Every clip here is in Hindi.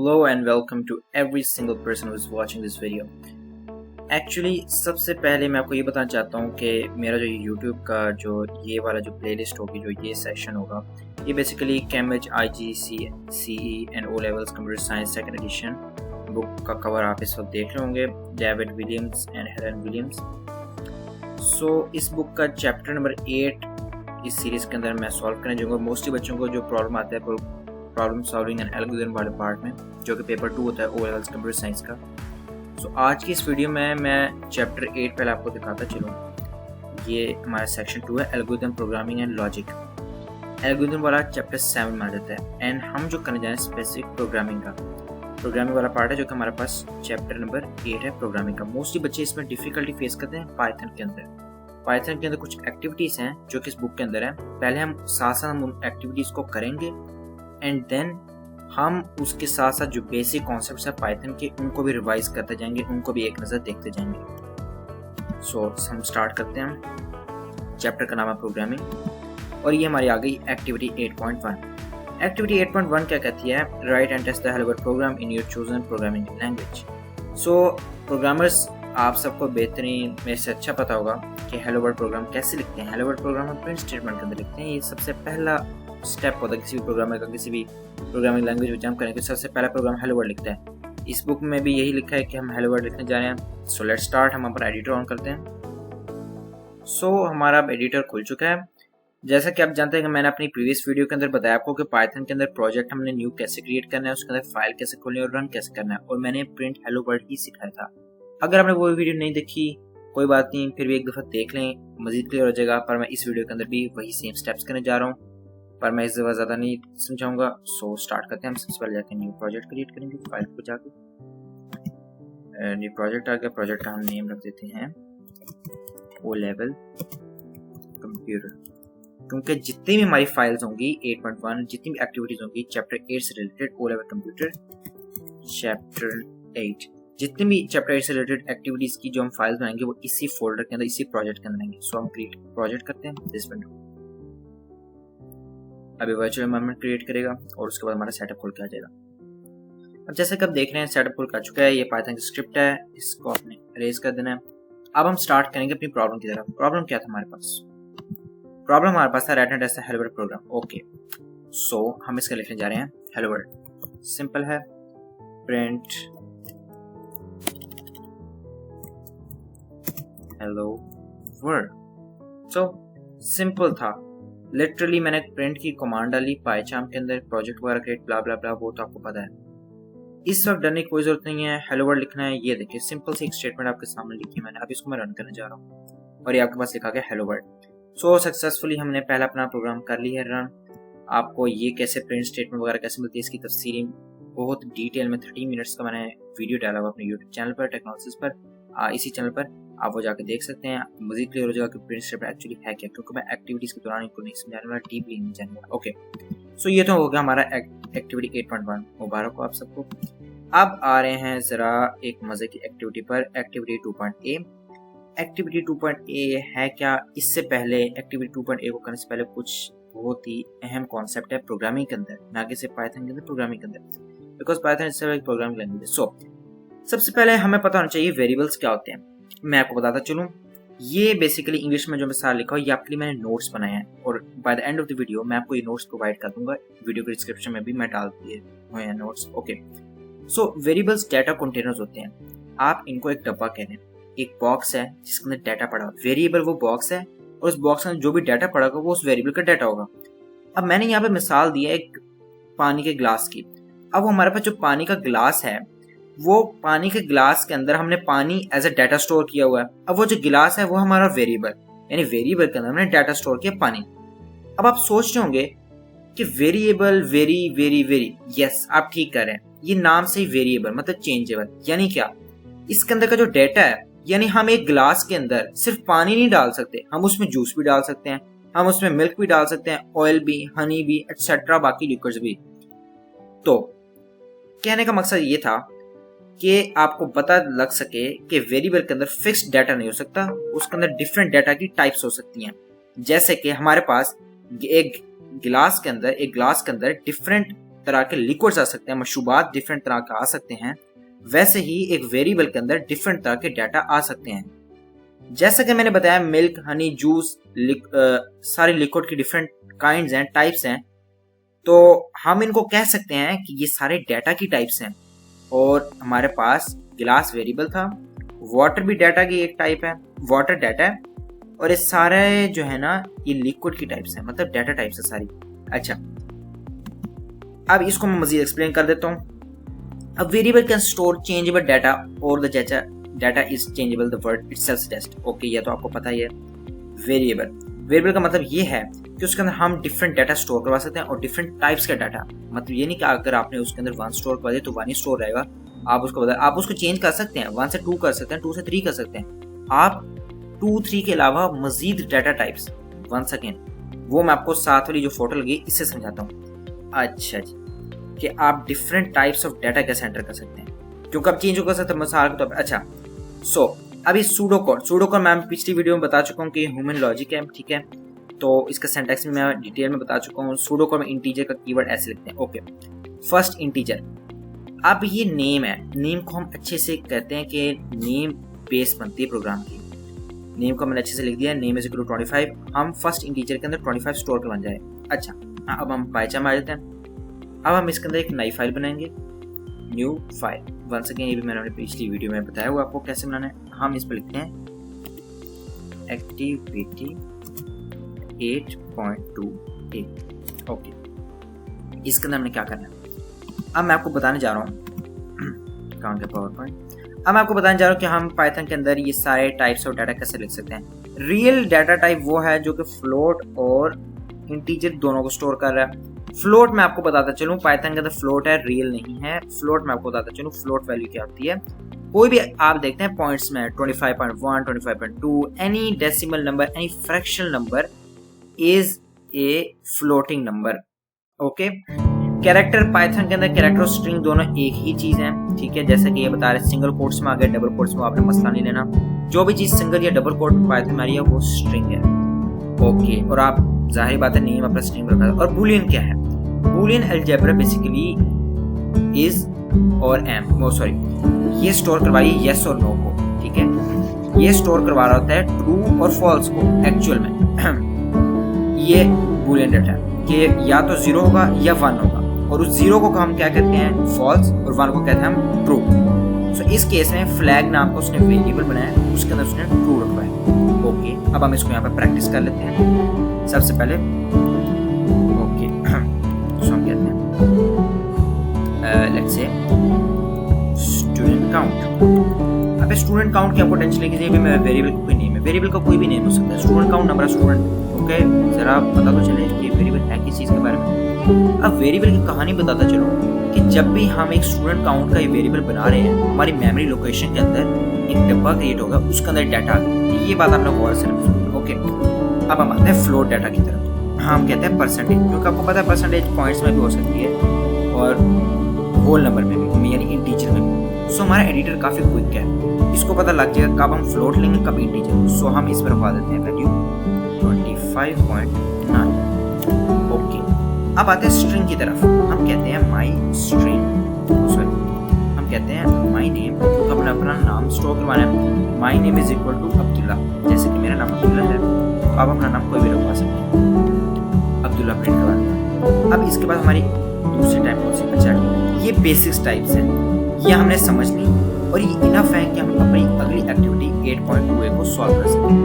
Hello and welcome to every single person who is watching this video. Actually सबसे पहले मैं आपको ये बताना चाहता हूँ कि मेरा जो YouTube का जो ये वाला जो प्लेलिस्ट होगी, जो ये सेशन होगा, ये basically Cambridge IGCSE and O levels computer science second edition book का कवर आप इस वक्त देख रहे होंगे, David Williams and Helen Williams. So इस बुक का चैप्टर नंबर 8 इस सीरीज़ के अंदर मैं सॉल्व करने जाऊँगा। मोस्टली बच्चों को जो प्रॉब्लम आता है प्रॉब्लम सॉल्विंग एंड एल्गोरिथम वाले पार्ट में, जो कि पेपर 2 होता है O लेवल्स कंप्यूटर साइंस का। सो आज की इस वीडियो में मैं चैप्टर 8 पहले आपको दिखाता चलूँ। ये हमारा सेक्शन 2 है, algorithm programming and logic. Algorithm वाला चैप्टर 7 में आ जाता है एंड हम जो करने जा रहे हैं स्पेसिफिक प्रोग्रामिंग वाला पार्ट है, जो कि हमारे पास चैप्टर नंबर 8 है प्रोग्रामिंग का। मोस्टली बच्चे इसमें डिफिकल्टी फेस करते हैं पाइथन के अंदर कुछ एक्टिविटीज़ हैं जो कि इस बुक के अंदर है। पहले हम साथ हम उन एक्टिविटीज़ को करेंगे एंड देन हम उसके साथ साथ जो बेसिक कॉन्सेप्ट्स है पाइथन के, उनको भी रिवाइज करते जाएंगे, उनको भी एक नज़र देखते जाएंगे। सो हम स्टार्ट करते हैं। चैप्टर का नाम है प्रोग्रामिंग और ये हमारी आ गई एक्टिविटी 8.1। एक्टिविटी 8.1 क्या कहती है? Write and test the hello world program in your chosen programming language. So programmers आप सबको बेहतरीन में से अच्छा पता होगा कि हेलो वर्ल्ड प्रोग्राम कैसे लिखते हैं। हेलो वर्ल्ड प्रोग्राम हम प्रिंट स्टेटमेंट के अंदर लिखते हैं। ये सबसे पहला स्टेप होता है किसी भी प्रोग्रामर का, किसी भी प्रोग्रामिंग लैंग्वेज में जंप करेंगे सबसे पहला प्रोग्राम हेलो वर्ल्ड लिखता है। इस बुक में भी यही लिखा है कि हम हेलो वर्ल्ड लिखने जा रहे हैं। So let's start. हम अपना एडिटर ऑन करते हैं। सो हमारा एडिटर खुल चुका है। जैसा कि आप जानते हैं कि मैंने अपनी प्रीवियस वीडियो के अंदर बताया आपको कि पाइथन के अंदर प्रोजेक्ट हमने न्यू कैसे क्रिएट करना है, उसके अंदर फाइल कैसे खोलनी है और रन कैसे करना है, और मैंने प्रिंट हेलो वर्ल्ड ही सिखाया था। अगर आपने वो वीडियो नहीं देखी कोई बात नहीं, फिर भी एक दफ़ा देख लें, मजीद क्लियर हो जाएगा। पर मैं इस वीडियो के अंदर भी वही सेम स्टेप्स करने जा रहा हूँ, पर मैं इस दफ़ा ज़्यादा नहीं समझाऊंगा। सो स्टार्ट करते हैं। हम सबसे पहले जाके न्यू प्रोजेक्ट क्रिएट करेंगे। फाइल को जाके न्यू प्रोजेक्ट आ गया। प्रोजेक्ट का हम नेम रख देते हैं O लेवल कंप्यूटर, क्योंकि जितनी भी हमारी फाइल्स होंगी 8.1, जितनी भी एक्टिविटीज होंगी चैप्टर 8 से related, O level computer chapter 8, जितनी भी चैप्टर 8 से रिलेटेड एक्टिविटीज की जो हम फाइल्स बनाएंगे वो इसी फोल्डर के अंदर, इसी प्रोजेक्ट के अंदर आएंगे। सो हम क्रिएट प्रोजेक्ट करते हैं। दिस विंडो अभी वर्चुअल एनवायरनमेंट क्रिएट करेगा और उसके बाद हमारा सेटअप खुल के आ जाएगा। अब जैसे कि आप देख रहे हैं सेटअप खुल के आ चुका है। ये पाइथन की स्क्रिप्ट है, इसको आपने इरेज कर देना है। अब हम स्टार्ट करेंगे अपनी प्रॉब्लम की तरफ। प्रॉब्लम क्या था हमारे पास? प्रॉब्लम हमारे पास था write and test the hello world program. Okay, so हम इसका लिखने जा रहे हैं हेलो वर्ल्ड। सिंपल है, print hello world. So simple था, लिटरली मैंने प्रिंट की कमांड डाली पाइचाम के अंदर, प्रोजेक्ट वगैरह क्रिएट ब्ला ब्ला ब्ला, वो तो आपको पता है। इस वक्त डरने की कोई जरूरत नहीं है। हेलो वर्ल्ड लिखना है। ये देखिए सिंपल सी एक स्टेटमेंट आपके सामने लिखी है मैंने। अब इसको मैं रन करने जा रहा हूँ और ये आपके पास लिखा गया हेलो वर्ल्ड। सो सक्सेसफुली हमने पहला अपना प्रोग्राम कर लिया है रन। आपको ये कैसे प्रिंट स्टेटमेंट वगैरह कैसे मिलती है, इसकी तफसीली बहुत डिटेल में 30 मिनट्स का मैंने वीडियो डाला हुआ अपने यूट्यूब चैनल पर, टेक्नोलॉजीज पर। इसी चैनल पर आप वो जाके देख सकते हैं। मजीद क्लियर हो जाएगा कि प्रिंट स्टेटमेंट एक्चुअली है क्या, क्योंकि मैं एक्टिविटीज के दौरान इनको नहीं समझाने वाला, डीपली नहीं जानने वाला। ओके, सो ये तो हो गया हमारा एक्टिविटी 8.1। मुबारक हो आप सबको। अब आ रहे हैं जरा एक मजे की एक्टिविटी पर, एक्टिविटी 2.a। एक्टिविटी 2.a है क्या? इससे पहले एक्टिविटी 2.a को करने से पहले कुछ बहुत ही अहम कॉन्सेप्ट है प्रोग्रामिंग के अंदर, ना कि सिर्फ पाइथन के अंदर, प्रोग्रामिंग के अंदर, बिकॉज पाइथन इज एक प्रोग्रामिंग लैंग्वेज। सो सबसे पहले हमें पता होना चाहिए वेरिएबल्स क्या होते हैं। मैं आपको बताता चलूं, ये बेसिकली इंग्लिश में जो मैं सारा लिखा हुआ, ये आपके लिए मैंने नोट्स बनाए हैं और by the end of the video मैं आपको ये नोट्स प्रोवाइड कर दूंगा। वीडियो के डिस्क्रिप्शन में भी मैं डाल दिए हुए हैं नोट्स। ओके, सो वेरिएबल्स डाटा कंटेनर्स होते हैं। आप इनको एक डब्बा कहते हैं, एक बॉक्स है जिसके अंदर डाटा पड़ा हुआ। वेरिएबल वो बॉक्स है और उस बॉक्स में जो भी डाटा पड़ा होगा वो उस वेरिएबल का डाटा होगा। अब मैंने यहाँ पे मिसाल दी है एक पानी के ग्लास की। अब हमारे पास जो पानी का ग्लास है, वो पानी के ग्लास के अंदर हमने पानी एज अ डाटा स्टोर किया हुआ है। अब वो जो गिलास है वो हमारा वेरिएबल, यानी वेरिएबल के अंदर हमने डाटा स्टोर किया पानी। अब आप सोच रहे होंगे कि variable very very very, yes आप ठीक कर रहे हैं, ये नाम से ही वेरिएबल मतलब चेंजेबल। यानी क्या? इसके अंदर का जो डाटा है, यानी हम एक ग्लास के अंदर सिर्फ पानी नहीं डाल सकते, हम उसमें जूस भी डाल सकते हैं, हम उसमें मिल्क भी डाल सकते हैं, ऑयल भी, हनी भी, एटसेट्रा, बाकी लिक्विड्स भी। तो कहने का मकसद ये था कि आपको पता लग सके कि वेरिएबल के अंदर फिक्स्ड डाटा नहीं हो सकता, उसके अंदर डिफरेंट डाटा की टाइप्स हो सकती हैं। जैसे कि हमारे पास एक ग्लास के अंदर डिफरेंट तरह के लिक्विड्स आ सकते हैं, मशरूबात डिफरेंट तरह के आ सकते हैं, वैसे ही एक वेरिएबल के अंदर डिफरेंट तरह के डाटा आ सकते हैं। जैसा कि मैंने बताया मिल्क, हनी, जूस, सारे लिक्विड की डिफरेंट काइंड्स हैं, टाइप्स हैं, तो हम इनको कह सकते हैं कि ये सारे डाटा की टाइप्स हैं। और हमारे पास गिलास वेरिएबल था, वाटर भी डाटा की एक टाइप है, वाटर डाटा है, और ये सारे जो है ना ये लिक्विड की टाइप्स हैं, मतलब डाटा टाइप्स है सारी। अच्छा, अब इसको मैं मजीद एक्सप्लेन कर देता हूँ। अब variable can store changeable data और the data is changeable, the word itself suggest. Okay, ये तो आपको पता ही है। वेरिएबल का मतलब ये है कि उसके अंदर हम डिफरेंट डाटा स्टोर करवा सकते हैं और डिफरेंट टाइप्स का डाटा। मतलब ये नहीं कि अगर आपने उसके अंदर 1 स्टोर करवा दिया तो 1 ही स्टोर रहेगा, आप उसको चेंज कर सकते हैं, 1 से 2 कर सकते हैं, 2 से 3 कर सकते हैं। आप 2, 3 के अलावा मजीद डाटा टाइप्स, 1 सेकेंड, वो मैं आपको साथ वाली जो फोटो लगी इससे समझाता हूँ। अच्छा जी, कि आप डिफरेंट टाइप्स ऑफ डाटा कैसे एंटर कर सकते हैं, क्योंकि आप चेंज कर सकते हैं मिसाल के तौर पर। अच्छा, सो अभी सूडो कोड मैं पिछली वीडियो में बता चुका हूँ कि ह्यूमन लॉजिक है, ठीक है, तो इसका सिंटैक्स में मैं डिटेल में बता चुका हूँ। सूडो कोड में इंटीजर का कीवर्ड ऐसे लिखते हैं। Okay, first integer. अब ये नेम है, नेम को हम अच्छे से कहते हैं कि नेम बेस बनती है प्रोग्राम की। नेम को मैंने अच्छे से लिख दिया, नेम इज इक्वल टू 25। हम फर्स्ट इंटीजर के अंदर 25 स्टोर कर बन जाए। अच्छा, अब हम पाइचार्म आ जाते हैं। अब हम इसके अंदर एक नई फाइल बनाएंगे, न्यू फाइल। वंस अगेन ये भी मैंने अपनी पिछली वीडियो में बताया हुआ आपको कैसे बनाना है। हम इस पर लिखते हैं एक्टिविटी 8.2a। ओके, इसके अंदर हमने क्या करना है, अब मैं आपको बताने जा रहा हूँ कहाँ के पावर पॉइंट। अब मैं आपको बताने जा रहा हूँ कि हम पाइथन के अंदर ये सारे टाइप्स ऑफ डाटा कैसे लिख सकते हैं। रियल डाटा टाइप वो है जो कि फ्लोट और इंटीजर दोनों को स्टोर कर रहा है। फ्लोट में आपको बताता चलूं, पाइथन के अंदर फ्लोट है, रियल नहीं है। फ्लोट में आपको बताता चलूं फ्लोट वैल्यू क्या होती है। कोई भी आप देखते हैं पॉइंट्स में 25.1, 25.2, any decimal number, any fractional number is a floating number. Okay, character Python के अंदर कैरेक्टर और स्ट्रिंग दोनों एक ही चीज है, ठीक है। जैसे कि ये बता रहे सिंगल कोट्स में आ गए, डबल कोट्स में आपने मसला नहीं लेना। जो भी चीज सिंगल या डबल कोट पाइथन में आ रही है वो स्ट्रिंग है। ओके, और आप जाहिर बात है नेम अपना स्ट्रिंग रखा है। और बूलियन क्या है? बूलियन अलजेब्रा बेसिकली इज और एम, ये स्टोर करवाइए यस और नो को, ठीक है। ये स्टोर करवा रहा होता है ट्रू और फॉल्स को एक्चुअल में। ये बूलियन डाटा है कि या तो 0 होगा या 1 होगा, और उस 0 को हम क्या कहते हैं फॉल्स, और 1 को कहते हैं हम ट्रू। सो इस केस में फ्लैग नाम का उसने वेरिएबल बनाया, उसके अंदर उसने ट्रू रखा है। ओके, अब हम इसको यहाँ पर प्रैक्टिस कर लेते हैं। सबसे पहले ओके, सो हम कहते हैं लेट्स से स्टूडेंट काउंट। अब स्टूडेंट काउंट की आपको टेंशन लेके चाहिए, मैं वेरिएबल का कोई नेम है, वेरिएबल का कोई भी नेम हो सकता है। Student count number of student. Okay, जरा पता तो चले कि वेरिएबल है किस चीज़ के बारे में। अब वेरिएबल की कहानी बताता चलो कि जब भी हम एक स्टूडेंट काउंट का ये वेरिएबल बना रहे हैं, हमारी मेमोरी लोकेशन के अंदर एक डब्बा क्रिएट होगा, उसके अंदर डाटा। ये बात आपने गौर से समझो। ओके, अब हम आते हैं फ्लोट डाटा की तरफ। हम कहते हैं परसेंटेज, क्योंकि आपको पता है परसेंटेज पॉइंट्स में भी हो सकती है और होल नंबर में भी, यानी इंटीजर में भी। सो हमारा एडिटर काफ़ी क्विक है, इसको पता लग जाएगा कब हम फ्लोट लेंगे कब इंटीजर। सो हम इस पर रखवा देते हैं वैल्यू 25.9। ओके, अब आते हैं स्ट्रिंग की तरफ। हम कहते हैं माई स्ट्रिंग, हम कहते हैं माई नेम, तो अपना नाम स्टोर करवाना है। My name is equal to Abdullah, जैसे कि मेरा नाम अब्दुल्ला है, तो आप अपना नाम कोई भी रखवा सकते हैं, अब्दुल्ला प्रिंट करवा दें। अब इसके बाद हमारी दूसरी टाइप कौन सी बचा? ये बेसिक्स टाइप्स हैं, ये हमने समझ ली और ये इनफ है कि हम अपनी अगली एक्टिविटी 8.2a को सॉल्व कर सकते हैं।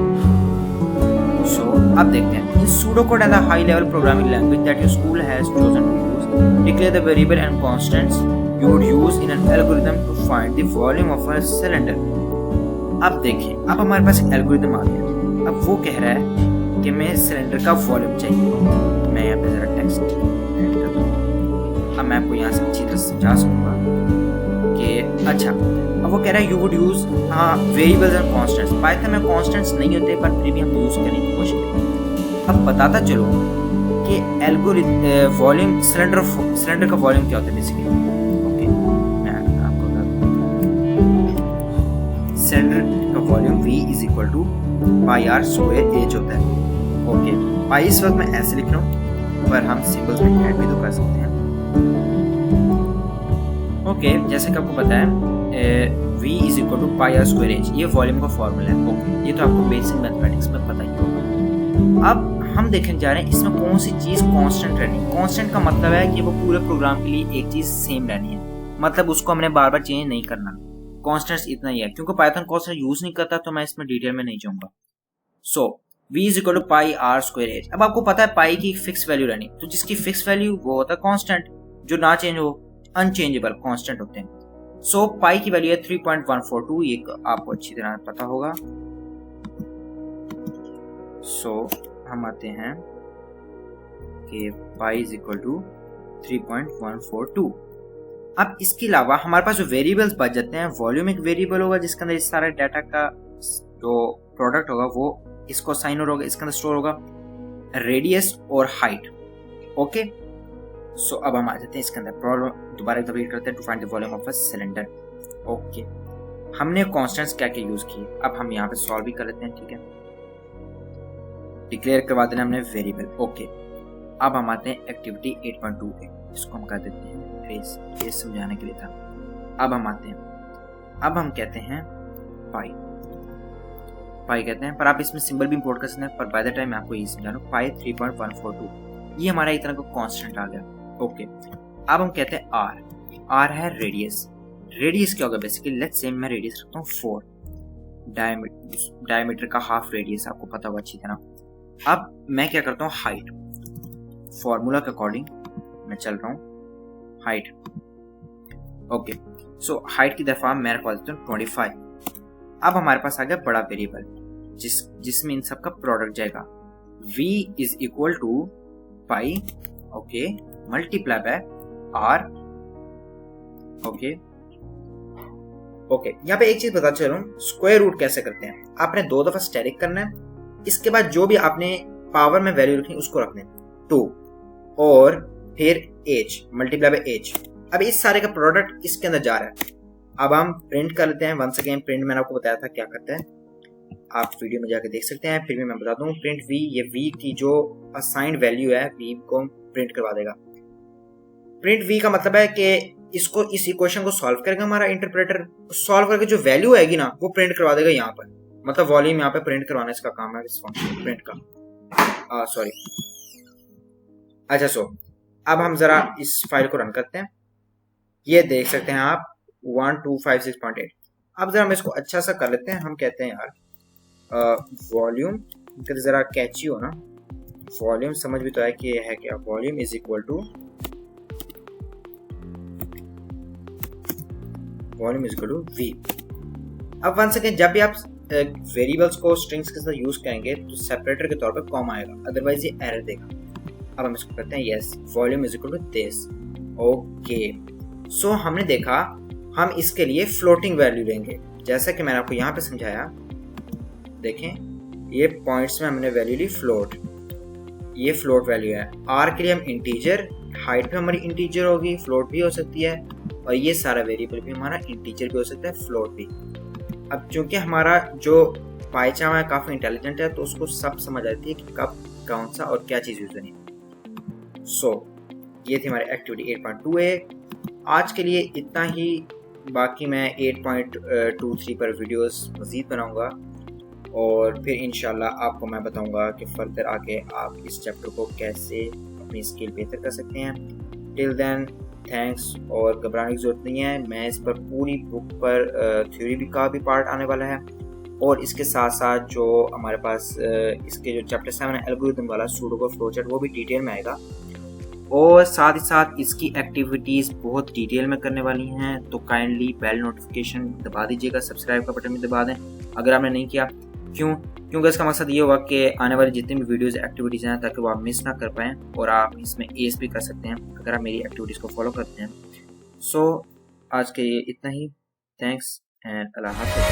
सो अब देखते हैं, इन pseudocode and the high level programming language that your school has chosen to use, declare the variable and constants you would use in an algorithm to find the volume of a cylinder। अब देखें, अब हमारे पास एक एल्गोरिथम आ गया। अब वो कह रहा है कि मैं सिलेंडर का वॉल्यूम चाहिए। मैं यहाँ पे जरा टेक्स्ट ऐड कर दूँ, अब मैं आपको यहाँ से अच्छी तरह समझा सकूँगा कि अच्छा। अब वो कह रहा है you would use variables and constants. Python में कांस्टेंट्स नहीं होते, पर फिर भी हम यूज करने की कोशिश करेंगे। अब बताता चलो कि एल्गोरिथम वॉल्यूम, सिलेंडर का वॉल्यूम क्या होता है बेसिकली। ओके, मैं आपको सिलेंडर का volume V is equal to pi r square h होता है। ओके, पाई इस वक्त मैं ऐसे लिख रहा हूँ, पर हम सिंबल्स में ऐड भी तो कर सकते हैं। ओके जैसे कि आपको पता है v is equal to pi r square h, ये वॉल्यूम का फॉर्मूला है। ओके ये तो आपको बेसिक मैथमेटिक्स में पता ही होगा। अब हम देखने जा रहे हैं इसमें कौन सी चीज़ कांस्टेंट रहनी है। कांस्टेंट का मतलब है कि वो पूरे प्रोग्राम के लिए एक चीज़ सेम रहनी है, मतलब उसको हमने बार बार चेंज नहीं करना। कांस्टेंट्स इतना ही है, क्योंकि पाइथन कांस्टेंट यूज नहीं करता तो मैं इसमें डिटेल में नहीं जाऊंगा। So v is equal to pi r square h. अब आपको पता है पाई की फिक्स वैल्यू रहनी, तो जिसकी फिक्स वैल्यू वो होता है कांस्टेंट, जो ना चेंज हो अनचेंजेबल कांस्टेंट होते हैं। सो पाई की वैल्यू है 3.142, ये आपको अच्छी तरह पता होगा। सो हम आते हैं कि पाई इज इक्वल टू 3.142। अब इसके अलावा हमारे पास जो वेरिएबल्स बच जाते हैं, वॉल्यूम एक वेरिएबल होगा जिसके अंदर इस सारे डाटा का जो प्रोडक्ट होगा वो इसको साइन होगा, इसके अंदर स्टोर होगा रेडियस और हाइट। ओके सो अब हम आ जाते हैं इसके अंदर। प्रॉब्लम दोबारा रिपीट करते हैं, to find the volume of a cylinder. Okay हमने कांस्टेंट्स क्या क्या यूज किए, अब हम यहाँ पे सॉल्व भी कर लेते हैं। ठीक है डिक्लेयर करवा देना हमने वेरिएबल। ओके अब हम आते हैं एक्टिविटी 8.2 पे, इसको हम कर देते हैं ट्रेस, ये समझाने के लिए था। अब हम आते हैं, अब हम कहते हैं पाई, पाई कहते हैं, पर आप इसमें सिंबल भी इंपोर्ट कर सकते हैं, पर बाय द टाइम मैं आपको ये समझा रहा हूँ। पाई 3.142 ये हमारा एक तरह का कांस्टेंट आ गया। ओके अब हम कहते हैं आर, आर है रेडियस। रेडियस क्या होगा बेसिकली, लेट्स से मैं रेडियस रखता हूँ 4, डायमीटर का हाफ रेडियस आपको पता होगा अच्छी तरह। अब मैं क्या करता हूँ हाइट, फॉर्मूला के अकॉर्डिंग मैं चल रहा हूँ हाइट। ओके सो हाइट की दफा मैं रखवा देता हूँ 25। अब हमारे पास आ गया बड़ा वेरिएबल जिसमें इन सब का प्रोडक्ट जाएगा। v is equal to pi okay multiply by r। Okay okay यहाँ पे एक चीज बता चलूं, स्क्वायर रूट कैसे करते हैं। आपने 2 दफा स्टेरिक करना है, इसके बाद जो भी आपने पावर में वैल्यू रखनी उसको रखना है 2 और फिर h मल्टीप्लाई बाय h। अब इस सारे का प्रोडक्ट इसके अंदर जा रहा है। अब हम प्रिंट कर लेते हैं। वंस अगेन प्रिंट मैंने आपको बताया था क्या करता है, आप वीडियो में जाके देख सकते हैं, फिर भी मैं बताता हूँ। प्रिंट v, ये v की जो असाइंड वैल्यू है v को प्रिंट करवा देगा। प्रिंट v का मतलब है कि इसको इस इक्वेशन को सॉल्व करेगा हमारा इंटरप्रेटर, सॉल्व करके जो वैल्यू आएगी ना वो प्रिंट करवा देगा यहाँ पर, मतलब वॉल्यूम यहाँ पे प्रिंट करवाना इसका काम है, इस फंक्शन प्रिंट का। सॉरी अच्छा सो अब हम जरा इस फाइल को रन करते हैं। ये देख सकते हैं आप 1256.8। अब जरा हम इसको अच्छा सा कर लेते हैं। हम कहते हैं यार वॉल्यूम जरा कैची हो ना, वॉल्यूम समझ भी तो है कि ये है क्या। Volume is equal to v। अब वन सेकेंड, जब भी आप वेरिएबल्स को स्ट्रिंग्स के साथ यूज करेंगे तो सेपरेटर के तौर पर कॉमा आएगा, अदरवाइज ये एरर देगा। अब हम इसको करते हैं yes volume is equal to this. Okay so हमने देखा हम इसके लिए फ्लोटिंग वैल्यू लेंगे, जैसा कि मैंने आपको यहाँ पे समझाया। देखें ये पॉइंट्स में हमने वैल्यू ली फ्लोट, ये फ्लोट वैल्यू है। आर के लिए हम इंटीजर, हाइट भी हमारी इंटीजर होगी, फ्लोट भी हो सकती है, और ये सारा वेरिएबल भी हमारा इंटीजर भी हो सकता है, फ्लोट भी। अब चूंकि हमारा जो पाइचार्ट है काफ़ी इंटेलिजेंट है तो उसको सब समझ आती है कि कब कौन सा और क्या चीज़ यूज करनी है। सो ये थी हमारी एक्टिविटी 8.2a। आज के लिए इतना ही, बाकी मैं 8.23 पर वीडियोस मज़ीद बनाऊंगा और फिर इंशाल्लाह आपको मैं बताऊंगा कि फर्दर आके आप इस चैप्टर को कैसे अपनी स्किल बेहतर कर सकते हैं। टिल देन थैंक्स, और घबराने की ज़रूरत नहीं है। मैं इस पर पूरी बुक पर थ्योरी भी का भी पार्ट आने वाला है, और इसके साथ साथ जो हमारे पास इसके जो चैप्टर 7 है एल्गोरिथम वाला सूडोको फ्लोचार्ट, वो भी डिटेल में आएगा, और साथ ही साथ इसकी एक्टिविटीज़ बहुत डिटेल में करने वाली हैं। तो काइंडली बेल नोटिफिकेशन दबा दीजिएगा, सब्सक्राइब का बटन भी दबा दें अगर आपने नहीं किया। क्योंकि इसका मकसद ये होगा कि आने वाली जितनी भी वीडियोस एक्टिविटीज़ हैं ताकि वो आप मिस ना कर पाएँ और आप इसमें एस भी कर सकते हैं अगर आप मेरी एक्टिविटीज़ को फॉलो करते हैं। सो आज के लिए इतना ही। थैंक्स एंड अल्लाह हाफ़िज़।